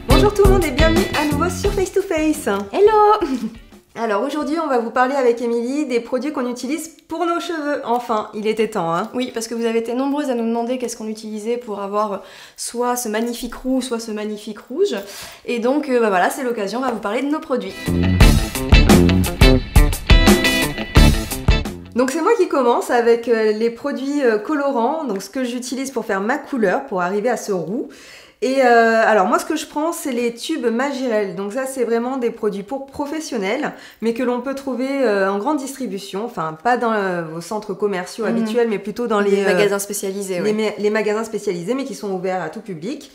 Bonjour tout le monde et bienvenue à nouveau sur Face to Face. Hello. Alors aujourd'hui on va vous parler avec Émilie des produits qu'on utilise pour nos cheveux. Enfin, il était temps hein. Oui, parce que vous avez été nombreuses à nous demander qu'est-ce qu'on utilisait pour avoir soit ce magnifique roux, soit ce magnifique rouge. Et donc voilà, c'est l'occasion, on va vous parler de nos produits. Donc c'est moi qui commence avec les produits colorants, donc ce que j'utilise pour faire ma couleur, pour arriver à ce roux. Et alors moi ce que je prends c'est les tubes Magirel, donc ça c'est vraiment des produits pour professionnels, mais que l'on peut trouver en grande distribution, enfin pas dans vos centres commerciaux habituels, mais plutôt dans les magasins spécialisés. Les magasins spécialisés, mais qui sont ouverts à tout public.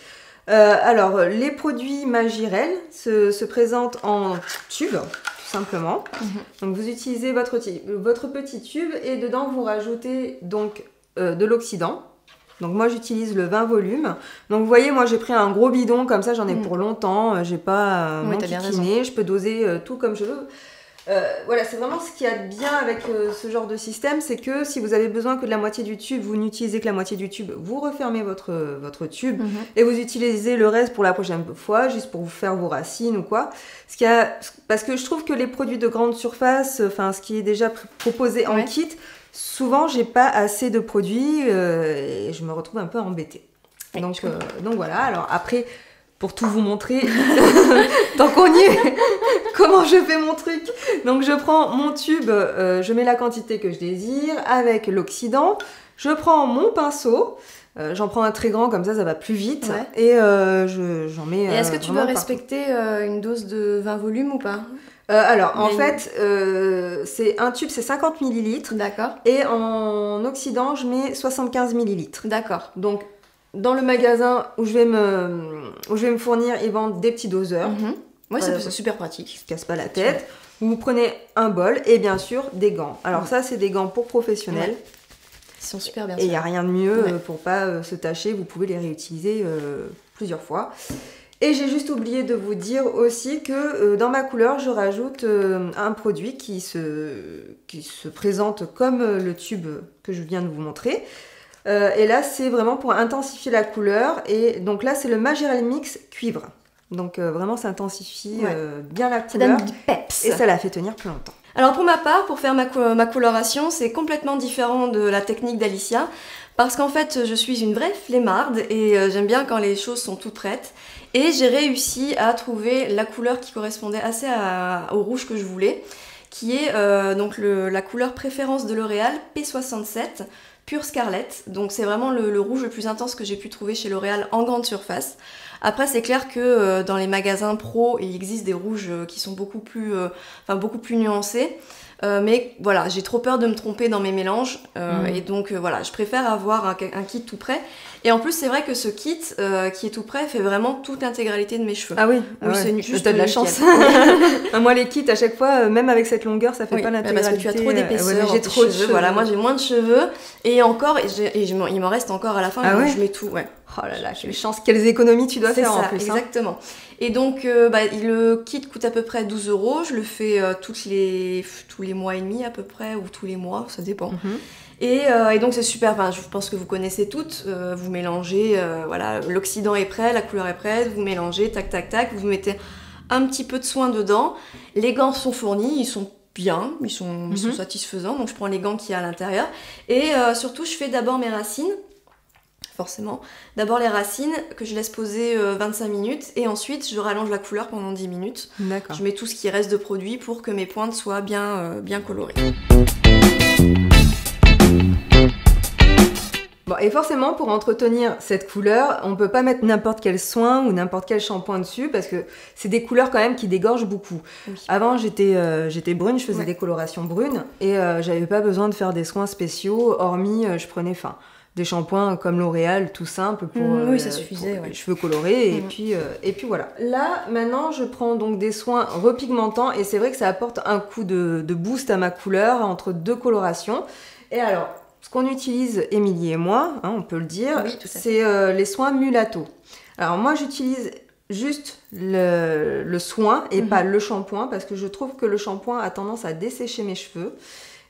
Alors les produits Magirel se présentent en tubes, tout simplement. Donc vous utilisez votre petit tube et dedans vous rajoutez donc de l'oxydant. Donc moi j'utilise le 20 volumes. Donc vous voyez, moi j'ai pris un gros bidon, comme ça j'en ai pour longtemps. J'ai pas m'enquiquiner, je peux doser tout comme je veux. Voilà, c'est vraiment ce qu'il y a de bien avec ce genre de système, c'est que si vous avez besoin que de la moitié du tube, vous n'utilisez que la moitié du tube, vous refermez votre tube et vous utilisez le reste pour la prochaine fois, juste pour vous faire vos racines ou quoi. Parce que je trouve que les produits de grande surface, enfin ce qui est déjà proposé en kit, souvent, j'ai pas assez de produits et je me retrouve un peu embêtée. Donc voilà, alors après, pour tout vous montrer, tant qu'on y est, comment je fais mon truc. Donc je prends mon tube, je mets la quantité que je désire avec l'oxydant. Je prends mon pinceau, j'en prends un très grand, comme ça va plus vite. Et j'en mets. Et est-ce que tu dois respecter une dose de 20 volumes ou pas ? Alors, en fait, c'est un tube, c'est 50 ml. D'accord. Et en oxydant, je mets 75 ml. D'accord. Donc, dans le magasin où je vais me fournir, ils vendent des petits doseurs. Ouais, c'est super pratique. Ça ne casse pas la tête. Vous prenez un bol et bien sûr des gants. Alors ça, c'est des gants pour professionnels. Ils sont super bien. Et il n'y a rien de mieux pour pas se tacher. Vous pouvez les réutiliser plusieurs fois. Et j'ai juste oublié de vous dire aussi que dans ma couleur, je rajoute un produit qui se présente comme le tube que je viens de vous montrer. Et là, c'est vraiment pour intensifier la couleur. Et donc là, c'est le Magirel Mix Cuivre. Donc vraiment, ça intensifie bien la couleur. Ça donne du peps. Et ça la fait tenir plus longtemps. Alors pour ma part, pour faire ma coloration, c'est complètement différent de la technique d'Alicia. Parce qu'en fait, je suis une vraie flemmarde et j'aime bien quand les choses sont toutes prêtes. Et j'ai réussi à trouver la couleur qui correspondait assez au rouge que je voulais, qui est donc la couleur préférence de L'Oréal P67 Pure Scarlett. Donc c'est vraiment le rouge le plus intense que j'ai pu trouver chez L'Oréal en grande surface. Après c'est clair que dans les magasins pro, il existe des rouges qui sont beaucoup plus nuancés. Mais voilà, j'ai trop peur de me tromper dans mes mélanges et donc voilà, je préfère avoir un kit tout prêt. Et en plus, c'est vrai que ce kit qui est tout prêt fait vraiment toute l'intégralité de mes cheveux. Ah oui, c'est juste t'as de la chance. Moi, les kits, à chaque fois, même avec cette longueur, ça fait pas l'intégralité. Parce que tu as trop d'épaisseur. J'ai trop de cheveux. Voilà, moi j'ai moins de cheveux et encore, il m'en reste encore à la fin. Je mets tout. Oh là là, quelle chance, quelles économies tu dois faire en plus. Exactement. Et donc, le kit coûte à peu près 12 €. Je le fais tous les mois et demi à peu près, ou tous les mois, ça dépend. Et donc c'est super, je pense que vous connaissez toutes, vous mélangez, voilà, l'oxydant est prêt, la couleur est prête, vous mélangez, tac tac tac, vous mettez un petit peu de soin dedans, les gants sont fournis, ils sont bien, ils sont satisfaisants, donc je prends les gants qu'il y a à l'intérieur, et surtout je fais d'abord mes racines, forcément, d'abord les racines que je laisse poser 25 minutes, et ensuite je rallonge la couleur pendant 10 minutes, je mets tout ce qui reste de produit pour que mes pointes soient bien colorées. Bon, et forcément, pour entretenir cette couleur, on peut pas mettre n'importe quel soin ou n'importe quel shampoing dessus parce que c'est des couleurs quand même qui dégorgent beaucoup. Avant, j'étais brune, je faisais des colorations brunes et j'avais pas besoin de faire des soins spéciaux, hormis je prenais des shampoings comme L'Oréal, tout simple pour, ça suffisait, pour les cheveux colorés et puis voilà. Là, maintenant, je prends donc des soins repigmentants et c'est vrai que ça apporte un coup de boost à ma couleur entre deux colorations. Et alors, ce qu'on utilise, Émilie et moi, on peut le dire, c'est les soins mulatto. Alors moi, j'utilise juste le soin et pas le shampoing parce que je trouve que le shampoing a tendance à dessécher mes cheveux.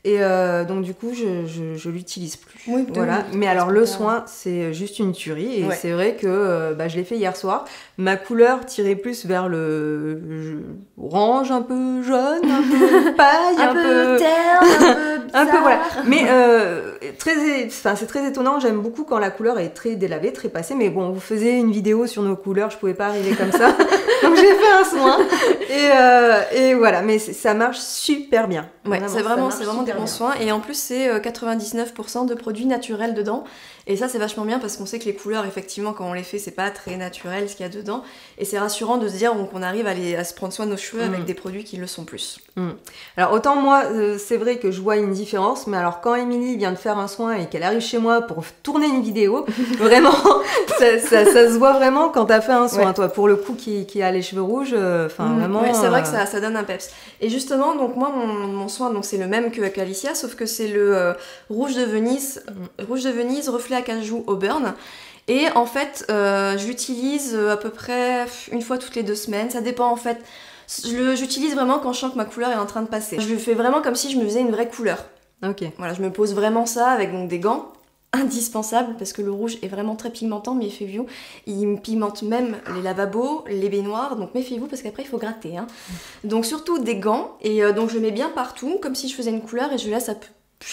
Et donc du coup, je l'utilise plus. Oui, voilà. Mais alors le soin, c'est juste une tuerie. Et c'est vrai que je l'ai fait hier soir. Ma couleur tirait plus vers le orange, un peu jaune, un peu paille, un peu terne, un peu voilà. Mais c'est très étonnant. J'aime beaucoup quand la couleur est très délavée, très passée. Mais bon, vous faisiez une vidéo sur nos couleurs, je pouvais pas arriver comme ça. Donc j'ai fait un soin. Et voilà. Mais ça marche super bien. Ouais, c'est vraiment des bons soins. Et en plus, c'est 99% de produits naturels dedans. Et ça, c'est vachement bien parce qu'on sait que les couleurs, effectivement, quand on les fait, c'est pas très naturel ce qu'il y a dedans. Et c'est rassurant de se dire qu'on arrive à se prendre soin de nos cheveux avec des produits qui le sont plus. Alors, autant moi, c'est vrai que je vois une différence. Mais alors, quand Émilie vient de faire un soin et qu'elle arrive chez moi pour tourner une vidéo, vraiment, ça se voit vraiment quand t'as fait un soin. Toi, pour le coup, qui a les cheveux rouges, vraiment... Ouais, c'est vrai que ça donne un peps. Et justement, donc moi, mon soin, donc c'est le même qu'Alicia, sauf que c'est le rouge de Venise, reflet acajou au burn. Et en fait, j'utilise à peu près une fois toutes les 2 semaines. Ça dépend en fait. J'utilise vraiment quand je sens que ma couleur est en train de passer. Je le fais vraiment comme si je me faisais une vraie couleur. Ok. Voilà, je me pose vraiment ça avec donc des gants indispensables parce que le rouge est vraiment très pigmentant. Méfiez-vous, il pigmente même les lavabos, les baignoires. Donc méfiez-vous parce qu'après il faut gratter. Hein. Donc surtout des gants et donc je le mets bien partout comme si je faisais une couleur et je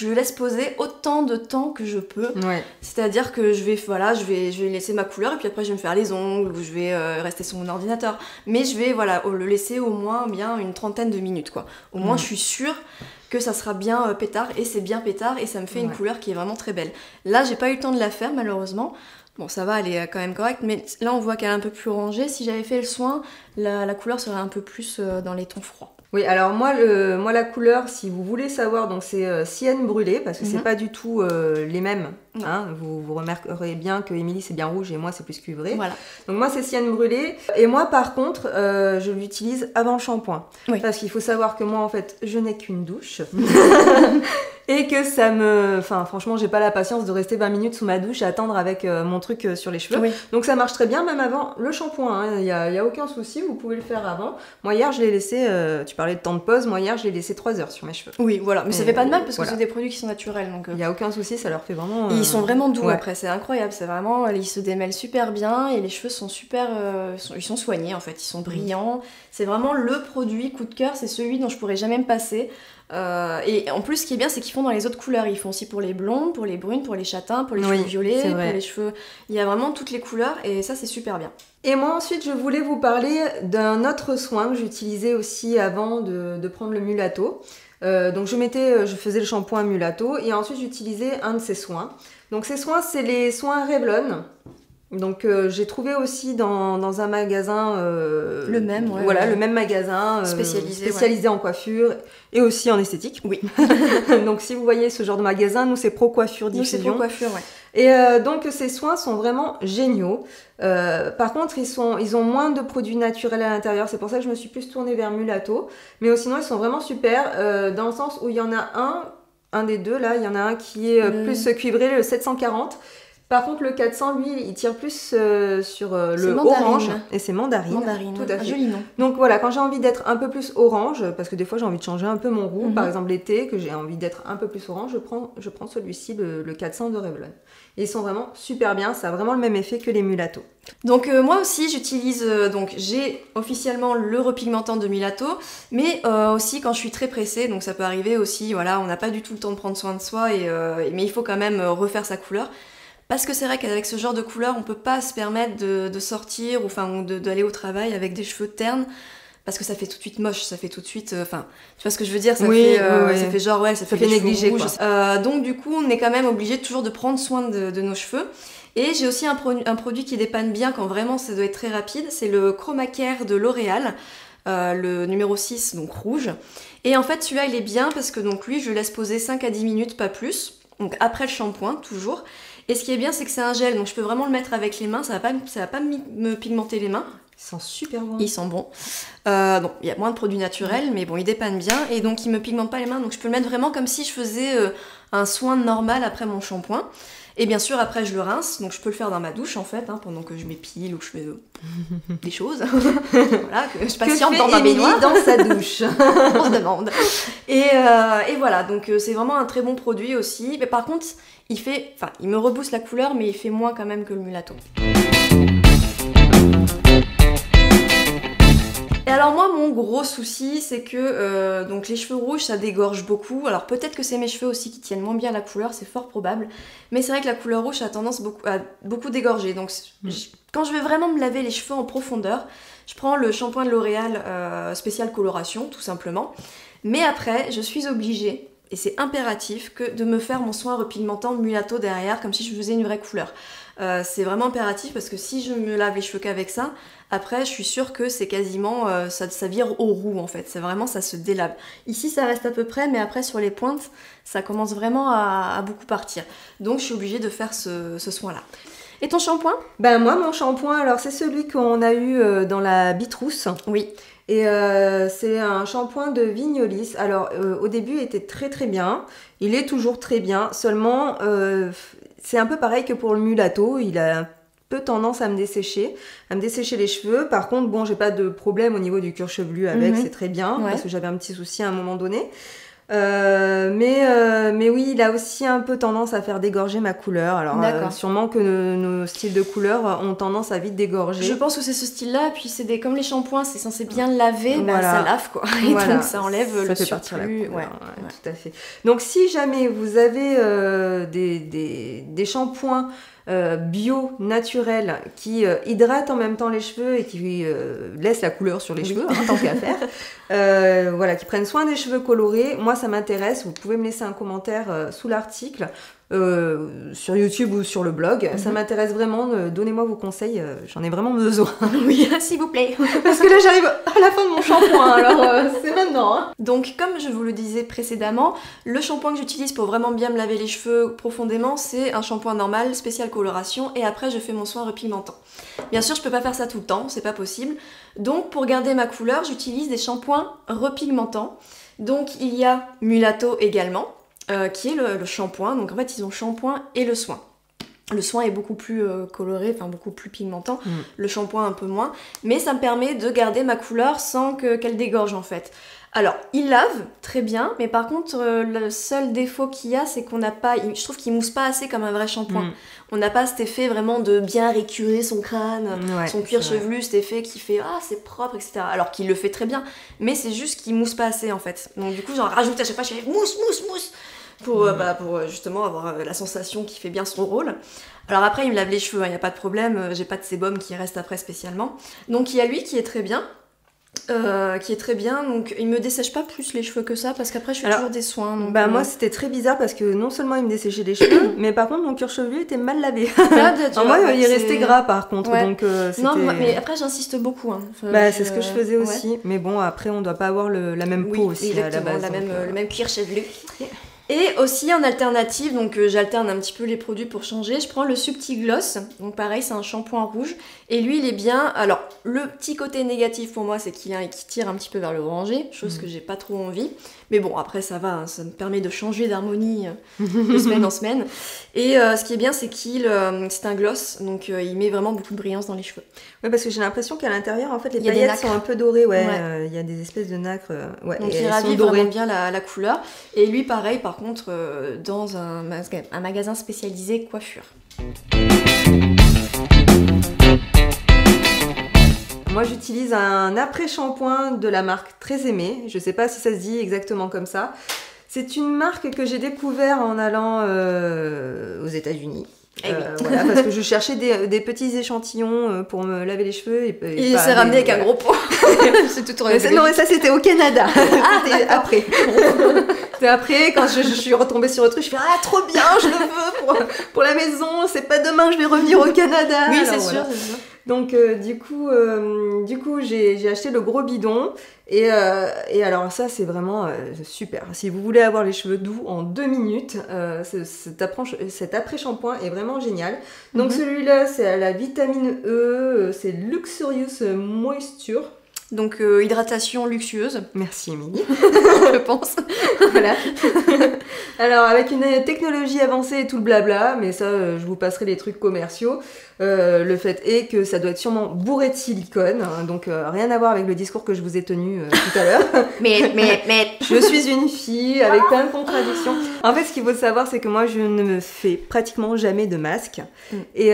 laisse poser autant de temps que je peux. Ouais. C'est-à-dire que je vais laisser ma couleur et puis après je vais me faire les ongles ou je vais rester sur mon ordinateur. Mais je vais le laisser au moins bien une 30aine de minutes quoi. Au moins je suis sûre que ça sera bien pétard et c'est bien pétard et ça me fait une couleur qui est vraiment très belle. Là j'ai pas eu le temps de la faire malheureusement. Bon ça va, elle est quand même correcte, mais là on voit qu'elle est un peu plus orangée. Si j'avais fait le soin, la couleur serait un peu plus dans les tons froids. Oui, alors moi la couleur, si vous voulez savoir, donc c'est Sienne brûlée, parce que c'est pas du tout les mêmes. Hein, vous remarquerez bien que Émilie c'est bien rouge et moi c'est plus cuivré. Voilà. Donc moi c'est Sienne brûlée. Et moi par contre, je l'utilise avant le shampoing. Oui. Parce qu'il faut savoir que moi en fait, je n'ai qu'une douche. Et que ça me... Enfin, franchement, j'ai pas la patience de rester 20 minutes sous ma douche à attendre avec mon truc sur les cheveux. Oui. Donc ça marche très bien, même avant le shampoing. Hein. Y a aucun souci, vous pouvez le faire avant. Moi, hier, je l'ai laissé... tu parlais de temps de pause. Moi, hier, je l'ai laissé 3 heures sur mes cheveux. Oui, voilà. Mais ça fait pas de mal parce que c'est des produits qui sont naturels. Donc, y a aucun souci, ça leur fait vraiment... Ils sont vraiment doux après, c'est incroyable. C'est vraiment... Ils se démêlent super bien et les cheveux sont super... ils sont soignés, en fait. Ils sont brillants. C'est vraiment le produit coup de cœur. C'est celui dont je pourrais jamais me passer. Et en plus, ce qui est bien, c'est qu'ils font dans les autres couleurs. Ils font aussi pour les blondes, pour les brunes, pour les châtains, pour les cheveux violets, pour les cheveux... Il y a vraiment toutes les couleurs et ça, c'est super bien. Et moi, ensuite, je voulais vous parler d'un autre soin que j'utilisais aussi avant de prendre le Mulatto. Donc, je faisais le shampoing Mulatto et ensuite, j'utilisais un de ces soins. Donc, ces soins, c'est les soins Revlon. Donc j'ai trouvé aussi dans un magasin le même le même magasin spécialisé en coiffure et aussi en esthétique. Oui. Donc si vous voyez ce genre de magasin, nous c'est Pro Coiffure Diffusion. Nous c'est Pro Coiffure, ouais. Et donc ces soins sont vraiment géniaux. Par contre, ils ont moins de produits naturels à l'intérieur, c'est pour ça que je me suis plus tournée vers Mulatto, mais sinon ils sont vraiment super dans le sens où il y en a un des deux là, il y en a un qui est plus cuivré, le 740. Par contre, le 400, lui, il tire plus sur le orange. Et c'est mandarine. Mandarine, tout à fait. Un joli nom. Donc voilà, quand j'ai envie d'être un peu plus orange, parce que des fois j'ai envie de changer un peu mon roux, par exemple l'été, que j'ai envie d'être un peu plus orange, je prends celui-ci, le 400 de Revlon. Et ils sont vraiment super bien, ça a vraiment le même effet que les Mulatto. Donc moi aussi j'utilise, j'ai officiellement le repigmentant de Mulatto, mais aussi quand je suis très pressée, donc ça peut arriver aussi, voilà, on n'a pas du tout le temps de prendre soin de soi, mais il faut quand même refaire sa couleur. Parce que c'est vrai qu'avec ce genre de couleur, on peut pas se permettre de sortir ou d'aller au travail avec des cheveux ternes. Parce que ça fait tout de suite moche, ça fait tout de suite... tu vois ce que je veux dire, ça fait genre, ça fait négligé, quoi. Donc du coup, on est quand même obligé toujours de prendre soin de nos cheveux. Et j'ai aussi un produit qui dépanne bien quand vraiment ça doit être très rapide, c'est le Chroma Care de L'Oréal, le numéro 6, donc rouge. Et en fait, celui-là, il est bien parce que donc lui, je le laisse poser 5 à 10 minutes, pas plus. Donc après le shampoing, toujours. Et ce qui est bien, c'est que c'est un gel, donc je peux vraiment le mettre avec les mains, ça va pas me pigmenter les mains. Ils sentent super bon. Ils sont bons. Donc, il y a moins de produits naturels, mais bon, ils dépannent bien. Et donc, ils me pigmentent pas les mains. Donc, je peux le mettre vraiment comme si je faisais un soin normal après mon shampoing. Et bien sûr, après, je le rince. Donc, je peux le faire dans ma douche, en fait, hein, pendant que je m'épile ou que je fais des choses. Voilà, que je patiente dans ma baignoire. Dans sa douche. On se demande. Et voilà, donc c'est vraiment un très bon produit aussi. Mais par contre, il me rebooste la couleur, mais il fait moins quand même que le Mulato. Et alors moi, mon gros souci, c'est que donc les cheveux rouges, ça dégorge beaucoup. Alors peut-être que c'est mes cheveux aussi qui tiennent moins bien la couleur, c'est fort probable. Mais c'est vrai que la couleur rouge a tendance à beaucoup dégorger. Donc quand je vais vraiment me laver les cheveux en profondeur, je prends le shampoing de L'Oréal spécial coloration, tout simplement. Mais après, je suis obligée, et c'est impératif, de me faire mon soin repigmentant Mulato derrière, comme si je faisais une vraie couleur. C'est vraiment impératif parce que si je me lave les cheveux qu'avec ça, après je suis sûre que c'est quasiment, ça vire au roux en fait, c'est vraiment, ça se délave. Ici ça reste à peu près, mais après sur les pointes, ça commence vraiment à beaucoup partir. Donc je suis obligée de faire ce soin-là. Et ton shampoing ? Ben moi, mon shampoing, alors c'est celui qu'on a eu dans la Bitrousse. Oui. Et c'est un shampoing de Vignolis. Alors au début il était très très bien, il est toujours très bien, seulement c'est un peu pareil que pour le Mulato, il a un peu tendance à me dessécher les cheveux. Par contre, bon, j'ai pas de problème au niveau du cuir chevelu avec, c'est très bien, parce que j'avais un petit souci à un moment donné. Mais oui, il a aussi un peu tendance à faire dégorger ma couleur. Alors sûrement que nos styles de couleurs ont tendance à vite dégorger. Je pense que c'est ce style-là, puis c'est comme les shampoings, c'est censé bien laver, ça lave quoi. Et donc ça enlève le surplus. Ouais, tout à fait. Donc si jamais vous avez des shampoings bio, naturel, qui hydrate en même temps les cheveux et qui laisse la couleur sur les cheveux, tant qu'à faire. Voilà, qui prennent soin des cheveux colorés. Moi, ça m'intéresse. Vous pouvez me laisser un commentaire sous l'article sur YouTube ou sur le blog. Ça m'intéresse vraiment. Donnez-moi vos conseils. J'en ai vraiment besoin. Oui, s'il vous plaît. Parce que là, j'arrive à la fin de mon shampoing. Alors, c'est maintenant. Hein. Donc, comme je vous le disais précédemment, le shampoing que j'utilise pour vraiment bien me laver les cheveux profondément, c'est un shampoing normal, spécial coloration. Et après, je fais mon soin repigmentant. Bien sûr, je peux pas faire ça tout le temps. C'est pas possible. Donc, pour garder ma couleur, j'utilise des shampoings repigmentants. Donc, il y a Mulato également. Qui est le shampoing. Donc en fait, ils ont shampoing et le soin. Le soin est beaucoup plus coloré, enfin beaucoup plus pigmentant. Le shampoing un peu moins. Mais ça me permet de garder ma couleur sans qu'elle dégorge en fait. Alors, il lave très bien, mais par contre, le seul défaut qu'il y a, c'est qu'on n'a pas... Je trouve qu'il mousse pas assez comme un vrai shampoing. On n'a pas cet effet vraiment de bien récurer son crâne, son cuir chevelu, cet effet qui fait « Ah, c'est propre », etc. Alors qu'il le fait très bien, mais c'est juste qu'il mousse pas assez en fait. Donc du coup, j'en rajoute à chaque fois, je fais « Mousse, mousse, mousse !» pour justement avoir la sensation qui fait bien son rôle. Alors après, il me lave les cheveux, il n'y a pas de problème, j'ai pas de sébum qui reste après spécialement. Donc il y a lui qui est très bien. Donc il me dessèche pas plus les cheveux que ça parce qu'après je fais toujours des soins. Donc, moi c'était très bizarre parce que non seulement il me desséchait les cheveux, mais par contre mon cuir chevelu était mal lavé. Moi il restait gras par contre, donc non, mais après j'insiste beaucoup. Hein. C'est ce que je faisais aussi, mais bon après on doit pas avoir la même peau aussi à la base. Le même cuir chevelu. Et aussi en alternative, donc j'alterne un petit peu les produits pour changer, je prends le Subtil Gloss, donc pareil c'est un shampoing rouge, et lui il est bien, alors le petit côté négatif pour moi c'est qu'il tire un petit peu vers le orangé, chose que j'ai pas trop envie, mais bon après ça va, hein, ça me permet de changer d'harmonie de semaine en semaine, et ce qui est bien c'est c'est un gloss, donc il met vraiment beaucoup de brillance dans les cheveux. Ouais, parce que j'ai l'impression qu'à l'intérieur en fait les paillettes sont un peu dorées, il y a des espèces de nacres, donc il ravive vraiment bien la couleur, et lui pareil par contre dans un magasin spécialisé coiffure. Moi j'utilise un après-shampoing de la marque Très Aimée, je sais pas si ça se dit exactement comme ça. C'est une marque que j'ai découvert en allant aux États-Unis. Voilà, parce que je cherchais des petits échantillons pour me laver les cheveux. Et il s'est ramené avec un gros pot. C'est tout non, mais ça c'était au Canada. C'était après. Et après, quand je suis retombée sur le truc, je fais ah trop bien, je le veux pour la maison. C'est pas demain, je vais revenir au Canada. Oui, Alors, c'est voilà. sûr, c'est sûr. Donc du coup j'ai acheté le gros bidon et alors ça c'est vraiment super. Si vous voulez avoir les cheveux doux en 2 minutes, cet après-shampoing est vraiment génial. Donc celui-là c'est à la vitamine E, c'est Luxurious Moisture. Donc hydratation luxueuse. Merci Émilie. Je pense. Voilà. Alors avec une technologie avancée et tout le blabla, mais ça je vous passerai les trucs commerciaux. Le fait est que ça doit être sûrement bourré de silicone, hein, donc rien à voir avec le discours que je vous ai tenu tout à l'heure. Mais Je suis une fille avec plein de contradictions. En fait, ce qu'il faut savoir, c'est que moi, je ne me fais pratiquement jamais de masque. Et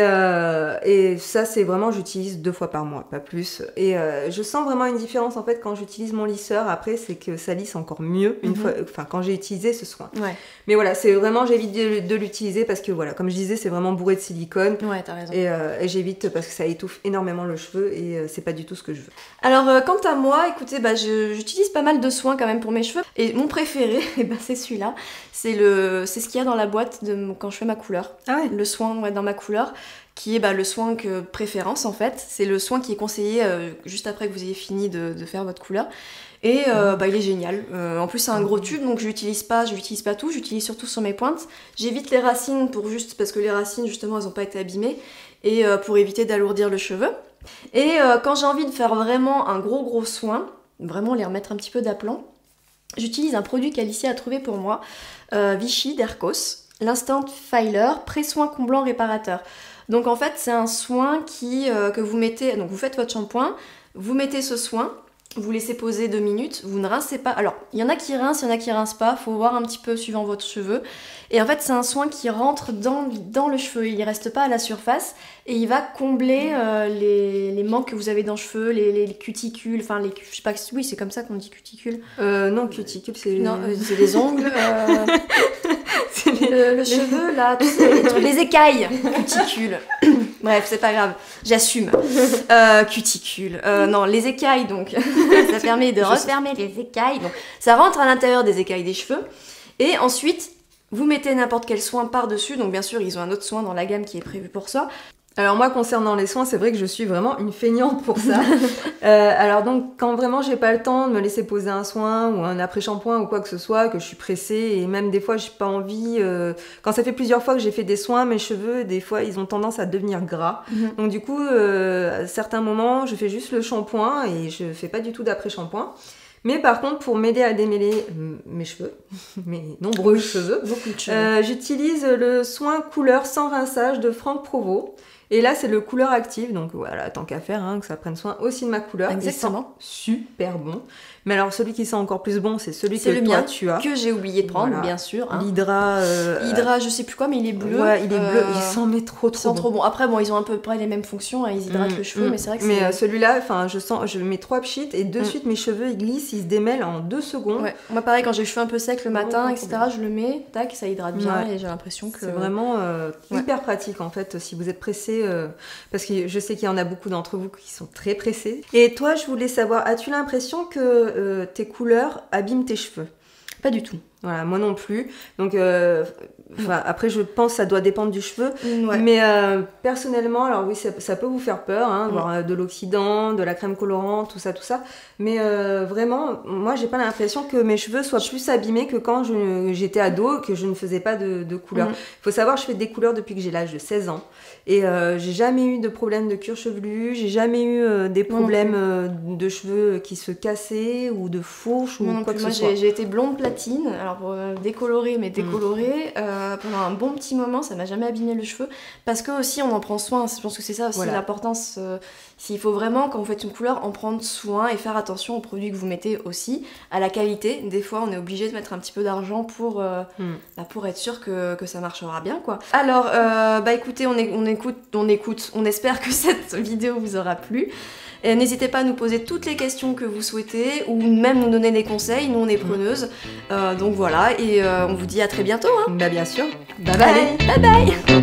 ça, c'est vraiment, j'utilise 2 fois par mois, pas plus. Et je sens vraiment une différence, en fait, quand j'utilise mon lisseur. Après, c'est que ça lisse encore mieux une fois, enfin, quand j'ai utilisé ce soin. Ouais. Mais voilà, c'est vraiment, j'évite de l'utiliser parce que, voilà, comme je disais, c'est vraiment bourré de silicone. Ouais, t'as raison. Et j'évite parce que ça étouffe énormément le cheveu et c'est pas du tout ce que je veux. Alors, quant à moi, écoutez, j'utilise pas mal de soins quand même pour mes cheveux. Et mon préféré, c'est celui-là. C'est ce qu'il y a dans la boîte quand je fais ma couleur. Ah ouais. Le soin dans ma couleur, qui est le soin préférence en fait. C'est le soin qui est conseillé juste après que vous ayez fini de faire votre couleur. Et il est génial. En plus, c'est un gros tube, donc je l'utilise pas tout. J'utilise surtout sur mes pointes. J'évite les racines parce que les racines, justement, elles ont pas été abîmées. Et pour éviter d'alourdir le cheveu. Et quand j'ai envie de faire vraiment un gros soin, vraiment les remettre un petit peu d'aplomb, j'utilise un produit qu'Alicia a trouvé pour moi, Vichy d'Ercos, l'Instant Filer, pré-soin comblant réparateur. Donc en fait, c'est un soin que vous mettez, donc vous faites votre shampoing, vous mettez ce soin, vous laissez poser 2 minutes, vous ne rincez pas. Alors, il y en a qui rincent, il y en a qui rincent pas, faut voir un petit peu suivant votre cheveu. Et en fait, c'est un soin qui rentre dans le cheveu, il reste pas à la surface et il va combler les manques que vous avez dans le cheveu, les cuticules, enfin je sais pas, oui, c'est comme ça qu'on dit cuticule. Non, cuticule, c'est... Non, c'est les ongles. Le cheveu, là, tu sais, les écailles, cuticule. Bref, c'est pas grave, j'assume. Cuticule. Non, les écailles, donc. Ça permet de refermer les écailles. Donc, ça rentre à l'intérieur des écailles des cheveux. Et ensuite, vous mettez n'importe quel soin par-dessus. Donc, bien sûr, ils ont un autre soin dans la gamme qui est prévu pour ça. Alors moi, concernant les soins, c'est vrai que je suis vraiment une feignante pour ça. Alors donc, quand vraiment j'ai pas le temps de me laisser poser un soin ou un après-shampoing ou quoi que ce soit, que je suis pressée et même des fois j'ai pas envie... Quand ça fait plusieurs fois que j'ai fait des soins, mes cheveux, des fois, ils ont tendance à devenir gras. Donc du coup, à certains moments, je fais juste le shampoing et je fais pas du tout d'après-shampoing. Mais par contre, pour m'aider à démêler mes cheveux, mes nombreux cheveux, beaucoup de cheveux. J'utilise le soin couleur sans rinçage de Franck Provost. Et là, c'est le couleur active, donc voilà, tant qu'à faire, que ça prenne soin aussi de ma couleur. Exactement. Il sent super bon. Mais alors, celui qui sent encore plus bon, c'est celui c'est que le toi, mien, tu as. que j'ai oublié de prendre, bien sûr. L'Hydra... Hydra, je sais plus quoi, mais il est bleu. Ouais, il est bleu, il sent mais trop bon. Après, bon, ils ont à peu près les mêmes fonctions, ils hydratent le cheveu, mais c'est vrai que mais celui-là, je mets 3 pchits et de suite, mes cheveux, ils glissent, ils se démêlent en 2 secondes. Ouais. Moi, pareil, quand j'ai les cheveux un peu secs le matin, etc., je le mets, tac, ça hydrate bien, et j'ai l'impression que... C'est vraiment hyper pratique, en fait, si vous êtes pressé, parce que je sais qu'il y en a beaucoup d'entre vous qui sont très pressés. Et toi, je voulais savoir, as-tu l'impression que tes couleurs abîment tes cheveux? Pas du tout. Voilà, moi non plus. Donc, après, je pense que ça doit dépendre du cheveu. Ouais. Mais personnellement, alors oui, ça peut vous faire peur, voir de l'oxydant, de la crème colorante, tout ça. Mais vraiment, moi, j'ai pas l'impression que mes cheveux soient plus abîmés que quand j'étais ado, que je ne faisais pas de couleur. Il faut savoir, je fais des couleurs depuis que j'ai l'âge de 16 ans. Et j'ai jamais eu de problème de cuir chevelu, j'ai jamais eu des problèmes de cheveux qui se cassaient ou de fourches ou quoi que ce soit. J'ai été blonde platine, alors pour décolorer, mais décolorer pendant un bon petit moment, ça m'a jamais abîmé le cheveu parce que aussi on en prend soin. Je pense que c'est ça aussi l'importance. S'il faut vraiment, quand vous faites une couleur, en prendre soin et faire attention aux produits que vous mettez aussi, à la qualité. Des fois, on est obligé de mettre un petit peu d'argent pour être sûr que ça marchera bien, quoi. Alors, écoutez, on espère que cette vidéo vous aura plu. N'hésitez pas à nous poser toutes les questions que vous souhaitez ou même nous donner des conseils, nous on est preneuses. Donc voilà, et on vous dit à très bientôt. Bah bien sûr. Bye bye. Allez, bye bye.